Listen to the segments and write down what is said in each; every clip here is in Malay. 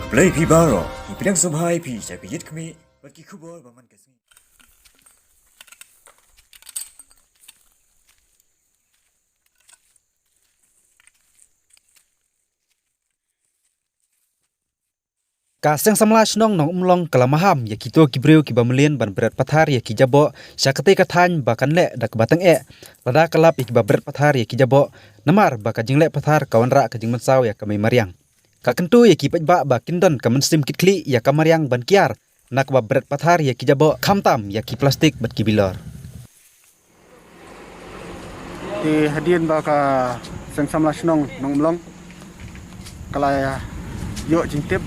Play Pibaro, Ipidang Subhai Pi, Sapiyit Kami, Bakikubo, Baman Kasi. Kaseng samlash nong umlong kalamaham ya kito kibreu kibamelian ban berat pathar ya kijabo syakate kathan bakan le dak batang lada kalap ik berat pathar ya kijabo namar baka jingle pathar kawanra ka jingman saw ya kamay mariang kakentu ya kipaj ba kindon kamen sim kitli ya kamariang ban kiar nak berat pathar ya kijabo khamtam ya ki plastik bat kibilor di hadian baka seng samlash nong umlong kalaya yo jingtip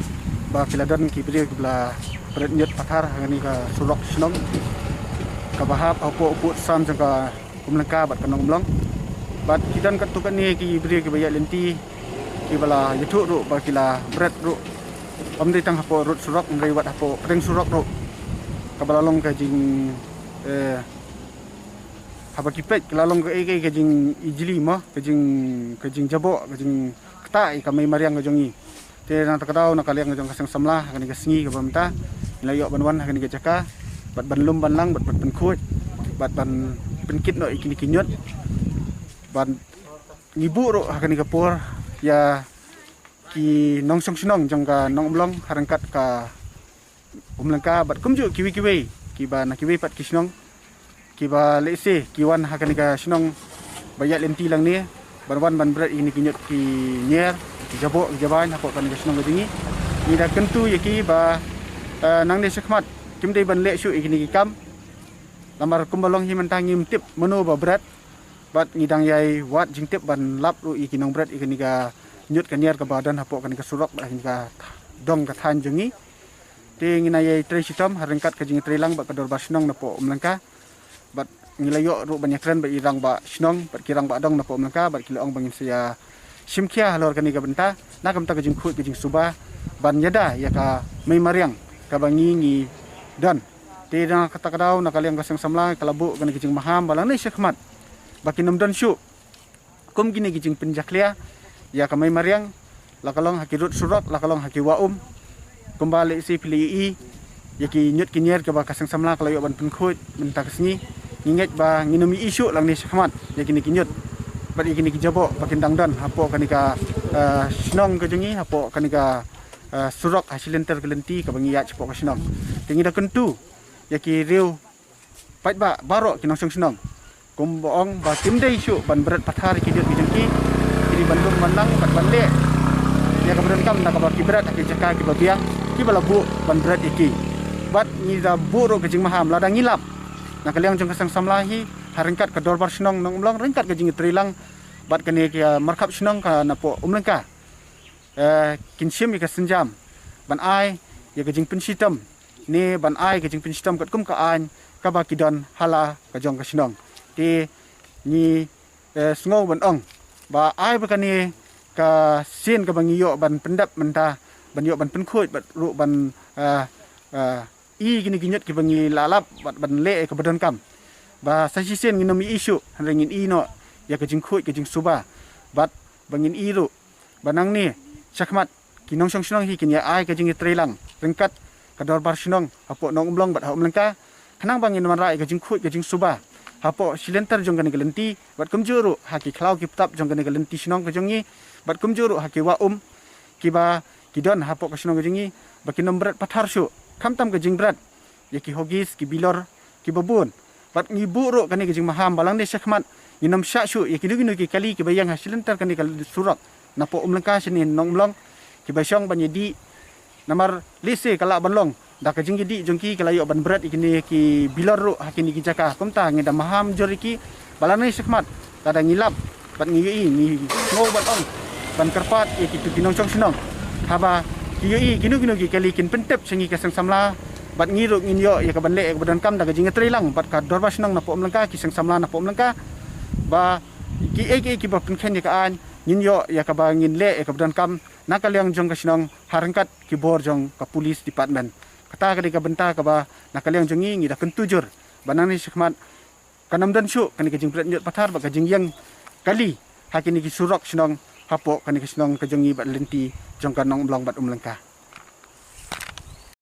ba kiladan kibri kibla berenjut pathar ngani ka surok snong ka bahap opo sam jangka kumlengka bat kanong blong bat kidan katukan ni kibri kibaya lenti kibala yutu ru ba kila berat ru omri tang hapo rut surok ngri wat hapo pring surok ru kabalalong ka jing haba kipet kalalong ka ka jing ijli ma ka jing jabo ka jing ktai ka may mariang ka jongi te na takadaw na kaliang jong kasang samla kani kasingi ka bamta layo banwan kani ka jaka bat banlum banlang bat penkut bat ban penkit no ikini kinyot ban ngibu ro kani ka por ya ki nongsong sinong jong ka nongblong harangkat ka umlangka bat kumju kiwi ki ba na kiwi pat kisnong ki ba lese kiwan kani ka sinong bayat lenti lang ni banwan ban berat ini kinyot ki nyer jabo jaban hapo kan gasnong gadingi ni da kentu yaki ba nang ne sekmat kimdei ban le syu ikini kam lamar kumbalong himentang ngimtip menu ba berat bat ngidang yai wat jingtip ban lap ru ikinong berat ikini ga nyut kaniar ka badan hapo kan ka surok ba ka dong ka than jengi te ngina yai tre sitam harengkat ka jingi trelang ba kador basnong napo umlangka bat ngilayo ru banyakran ba irang ba snong bat kirang ba dong napo umlangka bat kilaong bangin sia simkia halor kani ka benta nakam ta kajing khut kajing suba ban yada ya ka may mariang ka bangi ngi dan te na kata kadaw na kaliang kasang samla kalabu kani kajing maham balang nei sekmat bakinum dan syu kum gini kajing penjaklia ya ka may mariang lakalong hakirut surok lakalong hakiwaum kumbali si pili ya ki nyut kinyer ka ba kasang samla kalayo ban penkhut benta kasni nginget ba nginumi isu lang nei sekmat ya kini kinyut bat ikini kijabo bakin dangdan hapo kanika snong kejengi hapo kanika surok hasilenter kelenti ka bangi ya cepo ka snong tingi da kentu yaki riu pat ba baro kinong snong kumboong ba timdei syu ban berat pathar kidut kijengki kini bandung manang bat bande ya ka beran kam na ka ki berat ki jaka ki babiang ki balabu ban berat iki bat ni da buro kejeng maham ladang ngilap na kaliang jong kasang samlahi harengkat ka dorbar snong nong umlong rengkat ka jing trilang bat kani ka markap snong ka napo umlengka kinsim ka senjam ban ai ya ka jing pensitam ni ban ai ka jing pensitam kat kum ka an ka ba kidon hala ka jong ka snong ti ni sngo ban ong ba ai ba kani ka sin ka bangiyo ban pendap menta ban yo ban penkhut bat ru ban i gini ginyot ki bangi lalap bat ban le ka badan kam ba sasisen nginomi isu rengin ino ya kejing khut kejing suba bat bangin iru banang ni sakmat kinong song snong hi kin ya ai kejing trelang rengkat kador bar snong hapo nong umlong bat ha umlengka hanang bangin man rai kejing khut kejing suba hapo silenter jong kan gelenti bat kumjuru haki klau ki tap jong kan gelenti snong kejongi bat kumjuru haki wa kiba kidon hapo ka snong kejongi bakinom berat pathar syu kamtam kejing berat ya ki hogis ki bilor ki babun bat ngibu ro kani kejing maham balang de sekmat nginam syu ya kiduginu ki kali ki bayang hasilentar kani kal surak napo umlengka sini nong blong ki basyong banyedi namar lise kala banlong da kejing di jongki kalayo ban berat ikini ki bilor ro hakini ki jaka kumta ngida maham joriki balang ne sekmat kada ngilap bat ngiyi ni ngo bat ong ban kerpat ya kitu kinong chong sinong haba ki ginu ki kali kin pentep sengi kasang samla bat ngiruk nginyo ya ka banle ka badan kam daga jinga trilang bat ka dorba snong na po umlengka ki sang samla na po umlengka ba ki ba penkhen ya ka an nginyo ya ka ba nginle ya ka badan kam nakaliang jong ka snong harangkat ki bor jong ka police department kata ka di ka benta ka ba nakaliang jongi ngida kentujur banang ni sekmat kanam dan syu kani ka jing pret nyot pathar ba ka jing yang kali hakini ki surok snong hapo kani ka snong ka jongi bat lenti jong ka nong blong bat umlengka